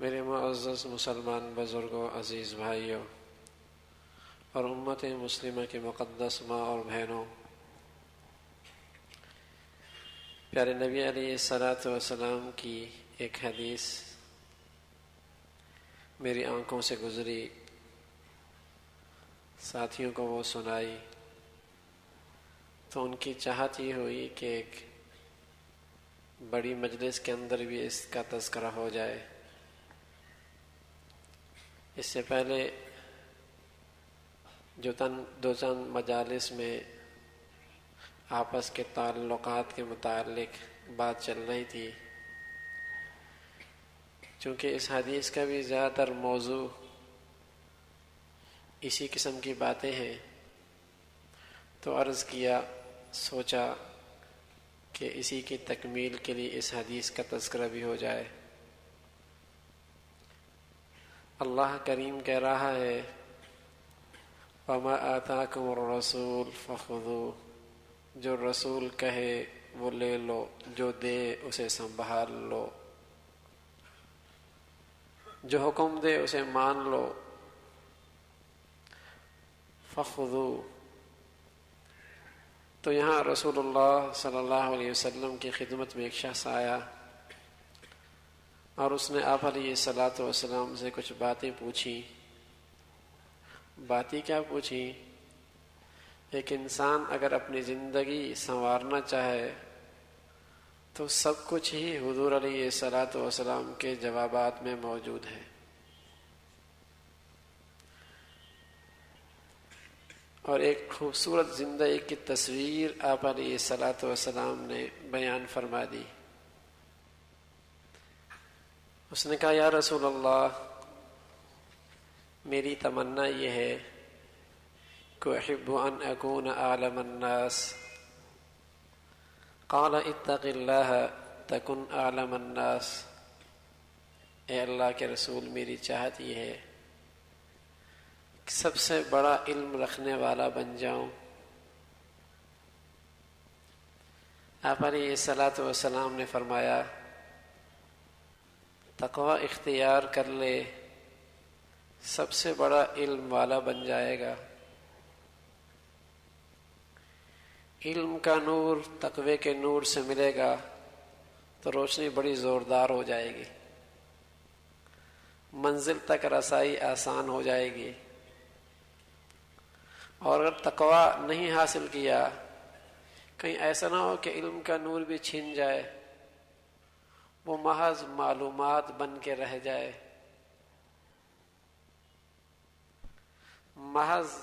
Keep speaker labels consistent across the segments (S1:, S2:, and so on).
S1: میرے معزز مسلمان بزرگوں، عزیز بھائیوں اور امت مسلمہ کے مقدس ماں اور بہنوں، پیارے نبی علیہ الصلاۃ والسلام کی ایک حدیث میری آنکھوں سے گزری، ساتھیوں کو وہ سنائی تو ان کی چاہت یہ ہوئی کہ ایک بڑی مجلس کے اندر بھی اس کا تذکرہ ہو جائے۔ اس سے پہلے دو چند مجالس میں آپس کے تعلقات کے متعلق بات چل رہی تھی، چونکہ اس حدیث کا بھی زیادہ تر موضوع اسی قسم کی باتیں ہیں، تو عرض کیا، سوچا کہ اسی کی تکمیل کے لیے اس حدیث کا تذکرہ بھی ہو جائے۔ اللہ کریم کہہ رہا ہے، وَمَا آتَاكُمُ الرَّسُولُ فَخُذُوهُ، جو رسول کہے وہ لے لو، جو دے اسے سنبھال لو، جو حکم دے اسے مان لو۔ فَخُذُوهُ، تو یہاں رسول اللہ صلی اللہ علیہ وسلم کی خدمت میں ایک شخص آیا اور اس نے آپ علیہ الصلاۃ والسلام سے کچھ باتیں پوچھی۔ باتیں کیا پوچھی؟ ایک انسان اگر اپنی زندگی سنوارنا چاہے تو سب کچھ ہی حضور علیہ الصلاۃ والسلام کے جوابات میں موجود ہے، اور ایک خوبصورت زندگی کی تصویر آپ علیہ الصلاۃ والسلام نے بیان فرما دی۔ اس نے کہا، یا رسول اللہ، میری تمنا یہ ہے کہ احب ان اکون اعلم الناس۔ قال اتق اللہ تکن اعلم الناس، اے اللہ کے رسول، میری چاہت یہ ہے کہ سب سے بڑا علم رکھنے والا بن جاؤں۔ آپ علیہ الصلاۃ والسلام نے فرمایا، تقوی اختیار کر لے، سب سے بڑا علم والا بن جائے گا۔ علم کا نور تقوی کے نور سے ملے گا تو روشنی بڑی زوردار ہو جائے گی، منزل تک رسائی آسان ہو جائے گی۔ اور اگر تقوی نہیں حاصل کیا، کہیں ایسا نہ ہو کہ علم کا نور بھی چھن جائے، وہ محض معلومات بن کے رہ جائے، محض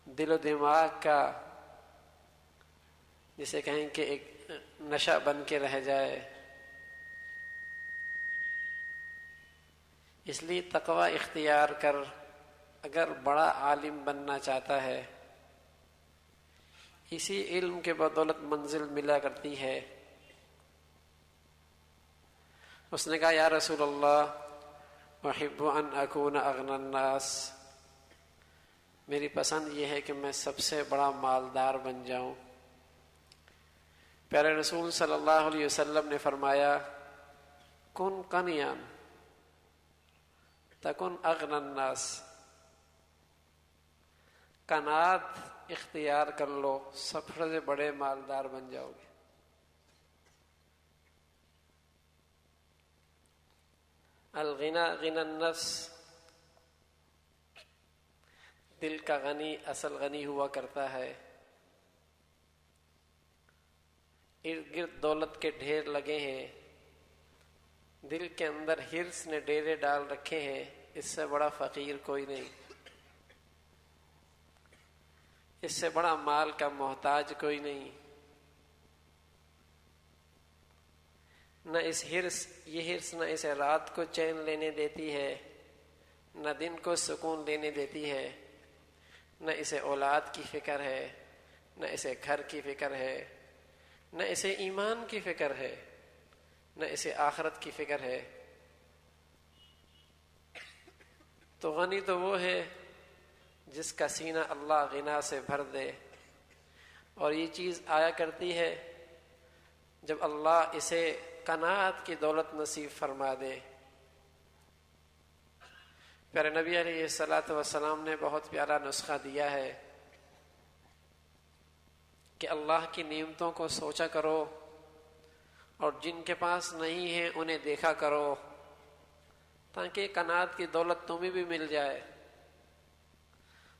S1: دل و دماغ کا، جسے کہیں کہ ایک نشہ بن کے رہ جائے۔ اس لیے تقوی اختیار کر، اگر بڑا عالم بننا چاہتا ہے، اسی علم کے بدولت منزل ملا کرتی ہے۔ اس نے کہا، یا رسول اللہ، احب ان اکون اغنی الناس، میری پسند یہ ہے کہ میں سب سے بڑا مالدار بن جاؤں۔ پیارے رسول صلی اللہ علیہ وسلم نے فرمایا، کن قنیا تکن اغنی الناس، قناعت اختیار کر لو، سب سے بڑے مالدار بن جاؤ گے۔ الغنی غنی النفس، دل کا غنی اصل غنی ہوا کرتا ہے۔ ارد گرد دولت کے ڈھیر لگے ہیں، دل کے اندر حرص نے ڈیرے ڈال رکھے ہیں، اس سے بڑا فقیر کوئی نہیں، اس سے بڑا مال کا محتاج کوئی نہیں۔ نہ یہ حرص نہ اسے رات کو چین لینے دیتی ہے، نہ دن کو سکون لینے دیتی ہے، نہ اسے اولاد کی فکر ہے، نہ اسے گھر کی فکر ہے، نہ اسے ایمان کی فکر ہے، نہ اسے آخرت کی فکر ہے۔ تو غنی تو وہ ہے جس کا سینہ اللہ غنا سے بھر دے، اور یہ چیز آیا کرتی ہے جب اللہ اسے قناعت کی دولت نصیب فرما دے، پیارے نبی علیہ الصلوۃ والسلام نے بہت پیارا نسخہ دیا ہے کہ اللہ کی نعمتوں کو سوچا کرو اور جن کے پاس نہیں ہے انہیں دیکھا کرو تاکہ قناعت کی دولت تمہیں بھی مل جائے.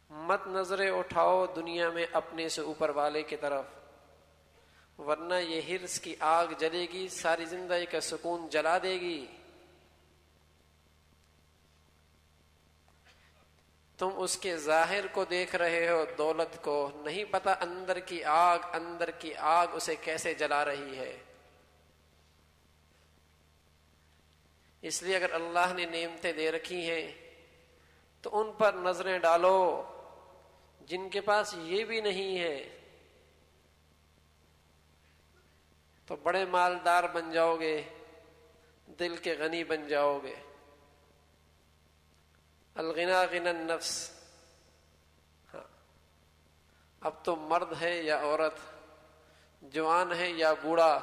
S1: مت نظریں اٹھاؤ دنیا میں اپنے سے اوپر والے کی طرف، ورنہ یہ حرص کی آگ جلے گی، ساری زندگی کا سکون جلا دے گی. تم اس کے ظاہر کو دیکھ رہے ہو، دولت کو، نہیں پتہ اندر کی آگ اسے کیسے جلا رہی ہے. اس لیے اگر اللہ نے نعمتیں دے رکھی ہیں تو ان پر نظریں ڈالو. جن کے پاس یہ بھی نہیں ہے تو بڑے مالدار بن جاؤ گے، دل کے غنی بن جاؤ گے. الغنا غنى النفس. ہاں، اب تو مرد ہے یا عورت، جوان ہے یا بوڑھا،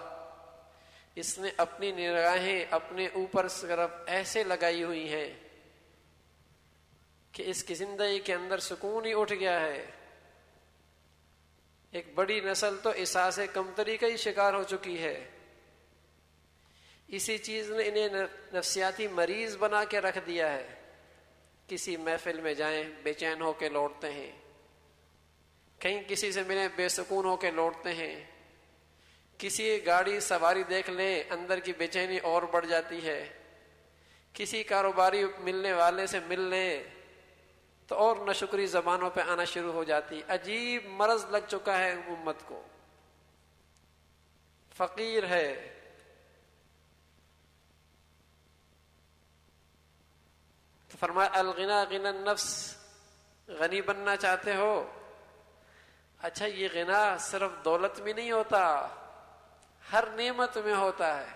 S1: اس نے اپنی نگاہیں اپنے اوپر صرف ایسے لگائی ہوئی ہیں کہ اس کی زندگی کے اندر سکون ہی اٹھ گیا ہے. ایک بڑی نسل تو احساس کمتری کا ہی شکار ہو چکی ہے. اسی چیز نے انہیں نفسیاتی مریض بنا کے رکھ دیا ہے. کسی محفل میں جائیں بے چین ہو کے لوٹتے ہیں، کہیں کسی سے ملیں بے سکون ہو کے لوٹتے ہیں، کسی گاڑی سواری دیکھ لیں اندر کی بے چینی اور بڑھ جاتی ہے، کسی کاروباری ملنے والے سے مل لیں تو اور ناشکری زبانوں پہ آنا شروع ہو جاتی. عجیب مرض لگ چکا ہے امت کو. فقیر ہے، تو فرمایا الغنا غنى النفس. غنی بننا چاہتے ہو؟ اچھا، یہ غنا صرف دولت میں نہیں ہوتا، ہر نعمت میں ہوتا ہے.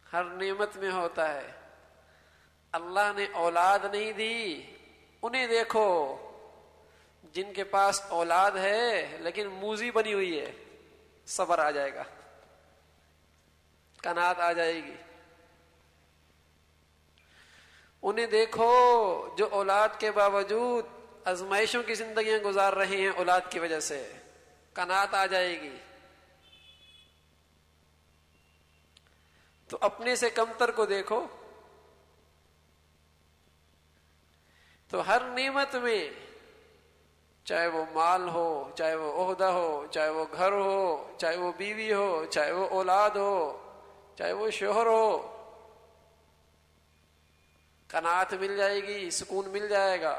S1: ہر نعمت میں ہوتا ہے. اللہ نے اولاد نہیں دی، انہیں دیکھو جن کے پاس اولاد ہے لیکن موذی بنی ہوئی ہے. صبر آ جائے گا، قناعت آ جائے گی. انہیں دیکھو جو اولاد کے باوجود آزمائشوں کی زندگیاں گزار رہے ہیں اولاد کی وجہ سے، قناعت آ جائے گی. تو اپنے سے کمتر کو دیکھو. تو ہر نعمت میں، چاہے وہ مال ہو، چاہے وہ عہدہ ہو، چاہے وہ گھر ہو، چاہے وہ بیوی ہو، چاہے وہ اولاد ہو، چاہے وہ شوہر ہو، قناعت مل جائے گی، سکون مل جائے گا.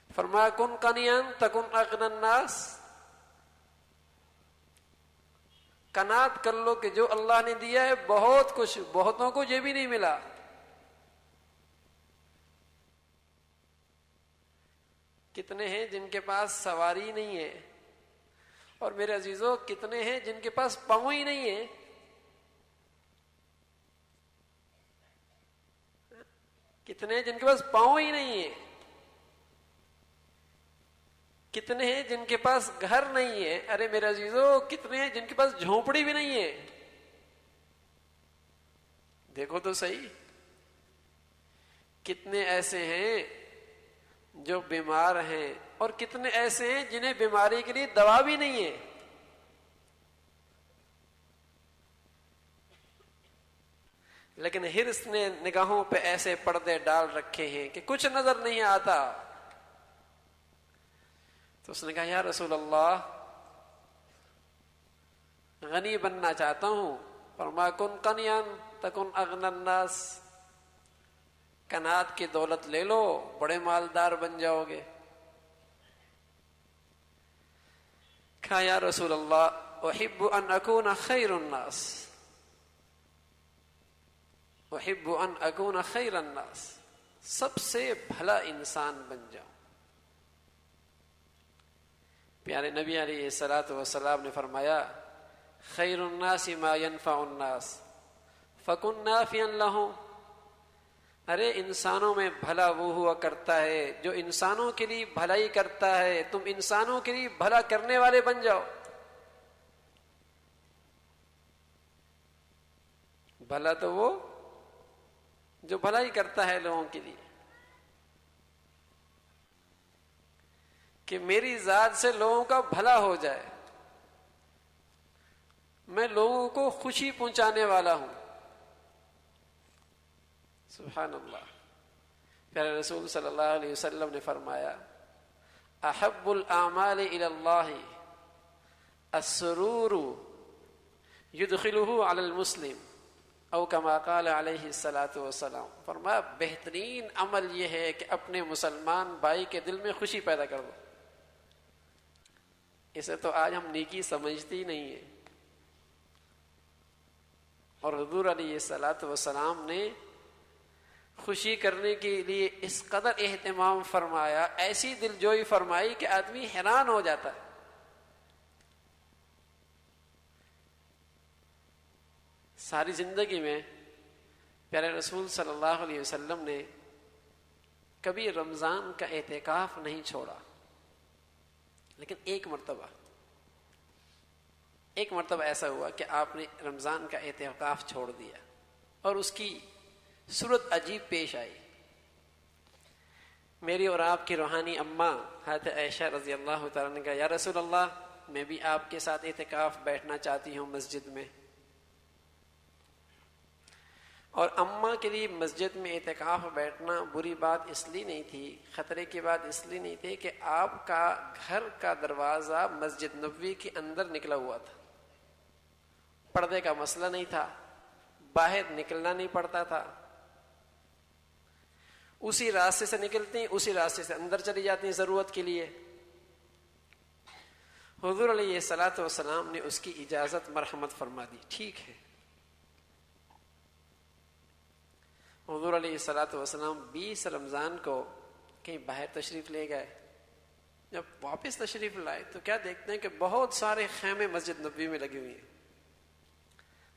S1: فرمایا کن قنیا تکن اغنى الناس. قناعت کر لو کہ جو اللہ نے دیا ہے بہت کچھ، بہتوں کو یہ بھی نہیں ملا. کتنے ہیں جن کے پاس سواری نہیں ہے، اور میرے عزیزوں کتنے ہیں جن کے پاس پاؤں ہی نہیں ہے. کتنے ہیں جن کے پاس پاؤں ہی نہیں ہے. کتنے ہیں جن کے پاس گھر نہیں ہے. ارے میرے عزیزوں کتنے ہیں جن کے پاس جھونپڑی بھی نہیں ہے. دیکھو تو صحیح، کتنے ایسے ہیں جو بیمار ہیں، اور کتنے ایسے ہیں جنہیں بیماری کے لیے دوا بھی نہیں ہے. لیکن حرص نے نگاہوں پہ ایسے پردے ڈال رکھے ہیں کہ کچھ نظر نہیں آتا. تو اس نے کہا یا رسول اللہ غنی بننا چاہتا ہوں. فرمایا کن قنیا تکن اغنى الناس. قناعت کی دولت لے لو، بڑے مالدار بن جاؤ گے. کہا یا رسول اللہ احب ان اکون خیر الناس، احب ان اکون خیر الناس، سب سے بھلا انسان بن جاؤں. پیارے نبی علیہ الصلوۃ والسلام نے فرمایا خیر الناس ما ينفع الناس فکن نافعا لهم. ارے انسانوں میں بھلا وہ ہوا کرتا ہے جو انسانوں کے لیے بھلائی کرتا ہے. تم انسانوں کے لیے بھلا کرنے والے بن جاؤ. بھلا تو وہ جو بھلائی کرتا ہے لوگوں کے لیے، کہ میری ذات سے لوگوں کا بھلا ہو جائے، میں لوگوں کو خوشی پہنچانے والا ہوں۔ سبحان اللہ۔ پیارے رسول صلی اللہ علیہ وسلم نے فرمایا احب الاعمال الی اللہ السرور یدخلہ علی المسلم او کما قال علیہ الصلاۃ والسلام۔ فرمایا بہترین عمل یہ ہے کہ اپنے مسلمان بھائی کے دل میں خوشی پیدا کر دو۔ اسے تو آج ہم نیکی سمجھتے ہی نہیں ہیں، اور حضور علیہ الصلاۃ والسلام نے خوشی کرنے کے لیے اس قدر اہتمام فرمایا، ایسی دل جوئی فرمائی کہ آدمی حیران ہو جاتا ہے۔ ساری زندگی میں پیارے رسول صلی اللہ علیہ وسلم نے کبھی رمضان کا اعتکاف نہیں چھوڑا، لیکن ایک مرتبہ ایسا ہوا کہ آپ نے رمضان کا اعتکاف چھوڑ دیا، اور اس کی صورت عجیب پیش آئی۔ میری اور آپ کی روحانی اماں حضرت عائشہ رضی اللہ تعالیٰ نے کہا یا رسول اللہ، میں بھی آپ کے ساتھ اعتکاف بیٹھنا چاہتی ہوں مسجد میں۔ اور اماں کے لیے مسجد میں اعتکاف بیٹھنا بری بات اس لیے نہیں تھی، خطرے کی بات اس لیے نہیں تھی کہ آپ کا گھر کا دروازہ مسجد نبوی کے اندر نکلا ہوا تھا، پردے کا مسئلہ نہیں تھا، باہر نکلنا نہیں پڑتا تھا، اسی راستے سے نکلتی اسی راستے سے اندر چلی جاتی ضرورت کے لیے۔ حضور علیہ الصلاۃ والسلام نے اس کی اجازت مرحمت فرما دی، ٹھیک ہے۔ حضور علیہ الصلاۃ والسلام 20 رمضان کو کہیں باہر تشریف لے گئے، جب واپس تشریف لائے تو کیا دیکھتے ہیں کہ بہت سارے خیمے مسجد نبوی میں لگے ہوئے ہیں۔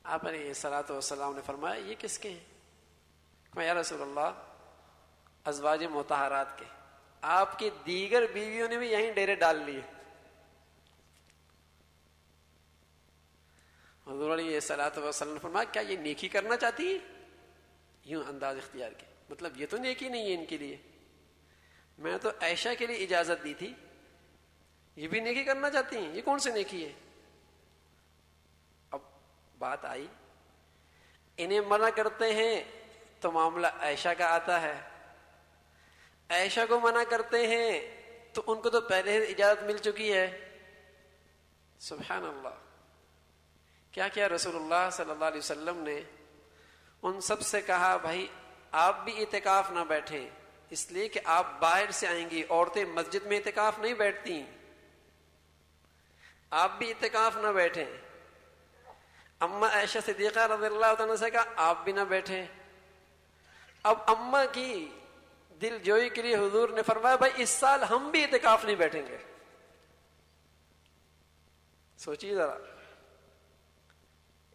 S1: آپ علیہ الصلاۃ والسلام نے فرمایا یہ کس کے ہیں؟ یا رسول اللہ ازواج مطہرات کے، آپ کی دیگر بیویوں نے بھی یہیں ڈیرے ڈال لیے۔ حضور علیہ الصلاۃ والسلام نے فرمایا کیا یہ نیکی کرنا چاہتی ہے؟ یوں انداز اختیار کی، مطلب یہ تو نیکی نہیں ہے ان کے لیے، میں تو عائشہ کے لیے اجازت دی تھی، یہ بھی نیکی کرنا چاہتی ہیں، یہ کون سی نیکی ہے؟ اب بات آئی، انہیں منع کرتے ہیں تو معاملہ عائشہ کا آتا ہے، عائشہ کو منع کرتے ہیں تو ان کو تو پہلے اجازت مل چکی ہے۔ سبحان اللہ۔ کیا کیا رسول اللہ صلی اللہ علیہ وسلم نے ان سب سے کہا بھائی آپ بھی اعتکاف نہ بیٹھیں، اس لیے کہ آپ باہر سے آئیں گی، عورتیں مسجد میں اعتکاف نہیں بیٹھتی، آپ بھی اعتکاف نہ بیٹھیں۔ اما عائشہ صدیقہ رضی اللہ عنہا سے کہا آپ بھی نہ بیٹھیں۔ اب اما کی دل جوئی کے لیے حضور نے فرمایا بھائی اس سال ہم بھی اعتکاف نہیں بیٹھیں گے۔ سوچیے ذرا،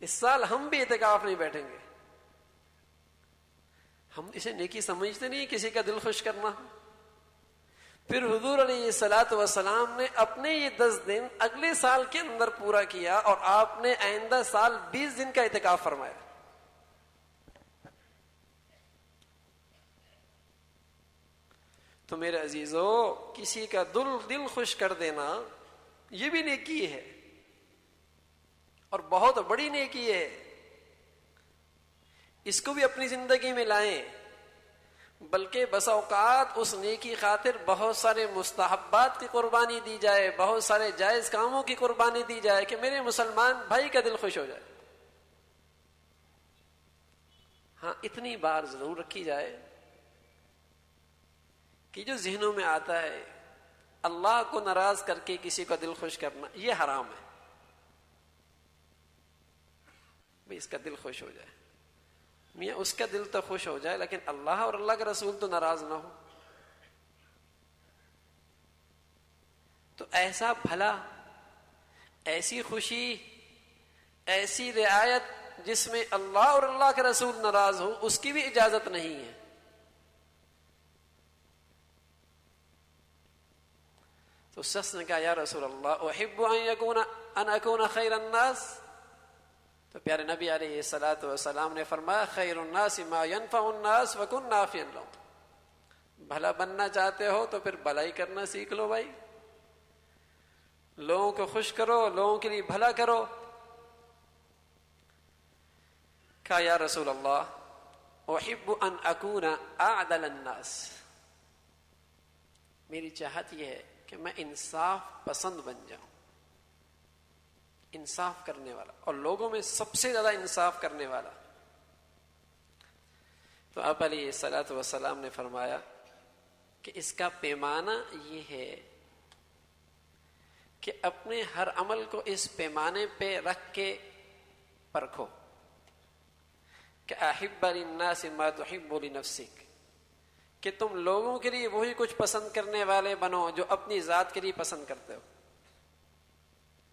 S1: اس سال ہم بھی اعتکاف نہیں بیٹھیں گے۔ ہم اسے نیکی سمجھتے نہیں کسی کا دل خوش کرنا۔ پھر حضور علیہ الصلاۃ والسلام نے اپنے یہ 10 دن اگلے سال کے اندر پورا کیا، اور آپ نے آئندہ سال 20 دن کا اعتکاف فرمایا۔ تو میرے عزیزو، کسی کا دل خوش کر دینا یہ بھی نیکی ہے، اور بہت بڑی نیکی ہے۔ اس کو بھی اپنی زندگی میں لائیں، بلکہ بس اوقات اس نیکی خاطر بہت سارے مستحبات کی قربانی دی جائے، بہت سارے جائز کاموں کی قربانی دی جائے کہ میرے مسلمان بھائی کا دل خوش ہو جائے۔ ہاں اتنی بار ضرور رکھی جائے کہ جو ذہنوں میں آتا ہے اللہ کو ناراض کر کے کسی کا دل خوش کرنا یہ حرام ہے، بھئی اس کا دل خوش ہو جائے، میاں اس کا دل تو خوش ہو جائے لیکن اللہ اور اللہ کا رسول تو ناراض نہ ہو۔ تو ایسا بھلا، ایسی خوشی، ایسی رعایت جس میں اللہ اور اللہ کے رسول ناراض ہو، اس کی بھی اجازت نہیں ہے۔ تو شخص نے کہا یا رسول اللہ احب ان اکون خیر الناس، تو پیارے نبی علیہ الصلوۃ والسلام نے فرمایا خیر الناس ما ينفع الناس وكن نافعا لهم، بھلا بننا چاہتے ہو تو پھر بھلائی کرنا سیکھ لو بھائی، لوگوں کو خوش کرو، لوگوں کے لیے بھلا کرو۔ کہا یا رسول اللہ احب ان اکون اعدل الناس، میری چاہت یہ ہے کہ میں انصاف پسند بن جاؤں، انصاف کرنے والا، اور لوگوں میں سب سے زیادہ انصاف کرنے والا۔ تو آپ علیہ الصلوۃ والسلام نے فرمایا کہ اس کا پیمانہ یہ ہے کہ اپنے ہر عمل کو اس پیمانے پہ رکھ کے پرکھو کہ احب للناس ما تحب لنفسک، کہ تم لوگوں کے لیے وہی کچھ پسند کرنے والے بنو جو اپنی ذات کے لیے پسند کرتے ہو۔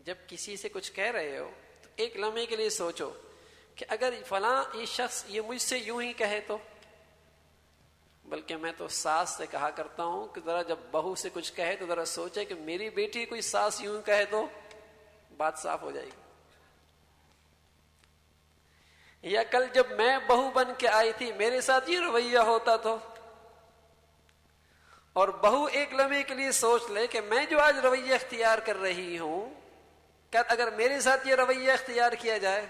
S1: جب کسی سے کچھ کہہ رہے ہو تو ایک لمحے کے لیے سوچو کہ اگر فلاں یہ شخص یہ مجھ سے یوں ہی کہے تو، بلکہ میں تو ساس سے کہا کرتا ہوں کہ ذرا جب بہو سے کچھ کہے تو ذرا سوچے کہ میری بیٹی کوئی ساس یوں کہے تو بات صاف ہو جائے گی۔ یا کل جب میں بہو بن کے آئی تھی میرے ساتھ یہ رویہ ہوتا تو، اور بہو ایک لمحے کے لیے سوچ لے کہ میں جو آج رویہ اختیار کر رہی ہوں اگر میرے ساتھ یہ رویہ اختیار کیا جائے،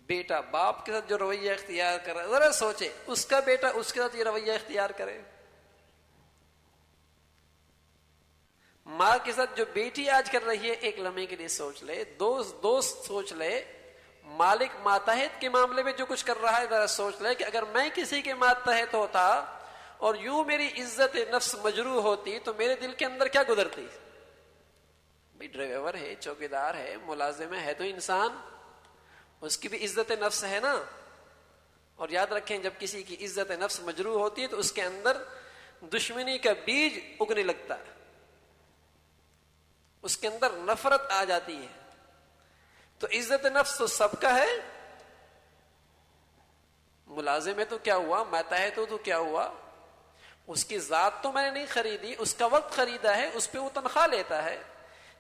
S1: بیٹا باپ کے ساتھ جو رویہ اختیار کر رہا ہے ذرا سوچے اس کا بیٹا اس کے ساتھ یہ رویہ اختیار کرے، ماں کے ساتھ جو بیٹی آج کر رہی ہے ایک لمحے کے لیے سوچ لے، دوست سوچ لے، مالک ماتحت کے معاملے میں جو کچھ کر رہا ہے ذرا سوچ لے کہ اگر میں کسی کے ماتحت ہوتا اور یوں میری عزت نفس مجروح ہوتی تو میرے دل کے اندر کیا گزرتی؟ بھائی ڈرائیور ہے، چوکیدار ہے، ملازم ہے تو انسان، اس کی بھی عزت نفس ہے نا۔ اور یاد رکھیں جب کسی کی عزت نفس مجروح ہوتی ہے تو اس کے اندر دشمنی کا بیج اگنے لگتا ہے، اس کے اندر نفرت آ جاتی ہے۔ تو عزت نفس تو سب کا ہے، ملازم ہے تو کیا ہوا، ماتحت ہو تو کیا ہوا، اس کی ذات تو میں نے نہیں خریدی، اس کا وقت خریدا ہے، اس پہ وہ تنخواہ لیتا ہے۔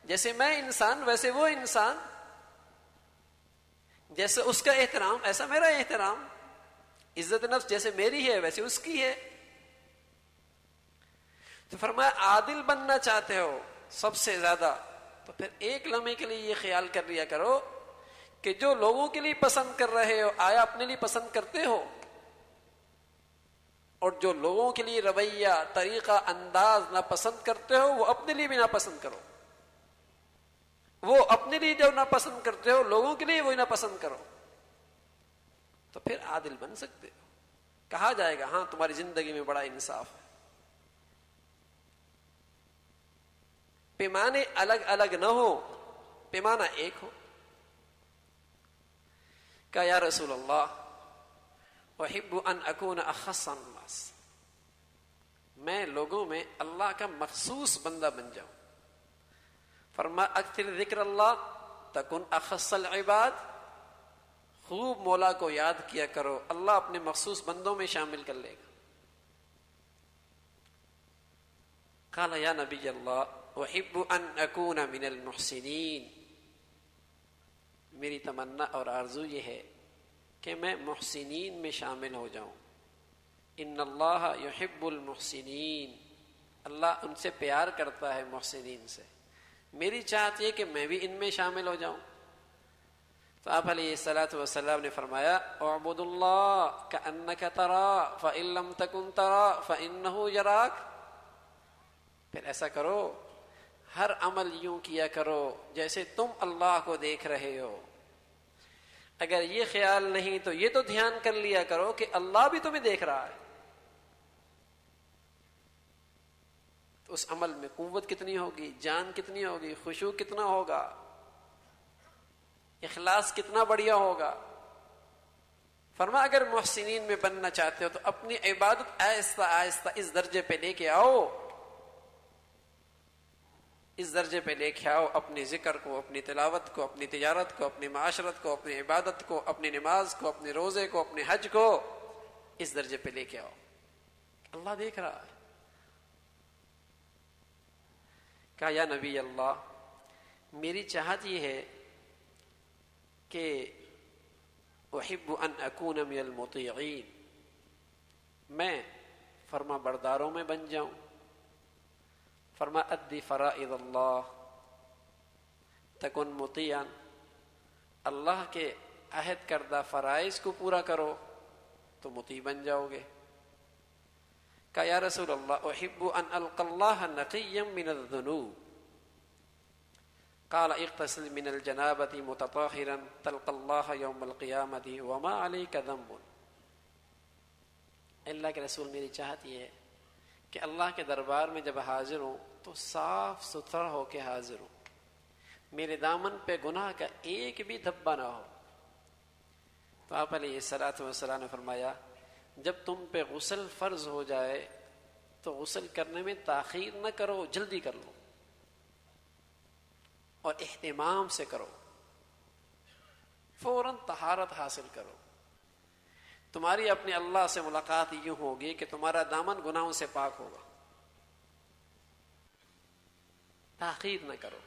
S1: جیسے میں انسان ویسے وہ انسان، جیسے اس کا احترام ایسا میرا احترام، عزت نفس جیسے میری ہے ویسے اس کی ہے۔ تو فرمایا عادل بننا چاہتے ہو سب سے زیادہ تو پھر ایک لمحے کے لیے یہ خیال کر لیا کرو کہ جو لوگوں کے لیے پسند کر رہے ہو آیا اپنے لیے پسند کرتے ہو، اور جو لوگوں کے لیے رویہ طریقہ انداز ناپسند کرتے ہو وہ اپنے لیے بھی ناپسند کرو، وہ اپنے لیے جو ناپسند کرتے ہو لوگوں کے لیے وہی ناپسند کرو، تو پھر عادل بن سکتے ہو۔ کہا جائے گا ہاں تمہاری زندگی میں بڑا انصاف ہے۔ پیمانے الگ الگ نہ ہو، پیمانہ ایک ہو۔ کہا یا رسول اللہ احب ان اکون اخص الناس، میں لوگوں میں اللہ کا مخصوص بندہ بن جاؤں۔ فرما اکثر ذکر اللہ تکن اخص العباد، خوب مولا کو یاد کیا کرو، اللہ اپنے مخصوص بندوں میں شامل کر لے گا۔ قال یا نبی اللہ احب ان اکون من المحسنین، میری تمنا اور آرزو یہ ہے کہ میں محسنین میں شامل ہو جاؤں۔ ان اللہ یحب المحسنین، اللہ ان سے پیار کرتا ہے محسنین سے، میری چاہت یہ کہ میں بھی ان میں شامل ہو جاؤں۔ تو آپ علیہ الصلوۃ والسلام نے فرمایا اعبد اللہ کأنک تراہ فإن لم تکن تراہ فإنہ یراک، پھر ایسا کرو ہر عمل یوں کیا کرو جیسے تم اللہ کو دیکھ رہے ہو، اگر یہ خیال نہیں تو یہ تو دھیان کر لیا کرو کہ اللہ بھی تمہیں دیکھ رہا ہے۔ تو اس عمل میں قوت کتنی ہوگی، جان کتنی ہوگی، خشوع کتنا ہوگا، اخلاص کتنا بڑھیا ہوگا۔ فرما اگر محسنین میں بننا چاہتے ہو تو اپنی عبادت آہستہ آہستہ اس درجے پہ لے کے آؤ، اس درجے پہ لے کے آؤ، اپنی ذکر کو، اپنی تلاوت کو، اپنی تجارت کو، اپنی معاشرت کو، اپنی عبادت کو، اپنی نماز کو، اپنے روزے کو، اپنے حج کو اس درجے پہ لے کے آؤ، اللہ دیکھ رہا ہے۔ کہا یا نبی اللہ میری چاہت یہ ہے کہ احب ان اکون من المطیعین، میں فرما برداروں میں بن جاؤں. فرما ادی فرائض اللہ تکن مطیعا، اللہ کے عہد کردہ فرائض کو پورا کرو تو مطیع بن جاؤ گے. کہ یا رسول اللہ احب ان القى اللہ نقیا من الذنوب، قال اغتسل من الجنابۃ متطہرا تلقى اللہ یوم القیامۃ وما علیک ذنب. اللہ کے رسول میری چاہت یہ ہے کہ اللہ کے دربار میں جب حاضر ہوں تو صاف ستھرا ہو کے حاضر ہوں، میرے دامن پہ گناہ کا ایک بھی دھبا نہ ہو. تو آپ علیہ الصلوۃ والسلام نے فرمایا جب تم پہ غسل فرض ہو جائے تو غسل کرنے میں تاخیر نہ کرو، جلدی کر لو اور اہتمام سے کرو، فوراً طہارت حاصل کرو. تمہاری اپنے اللہ سے ملاقات یوں ہوگی کہ تمہارا دامن گناہوں سے پاک ہوگا. تاخیر نہ کرو.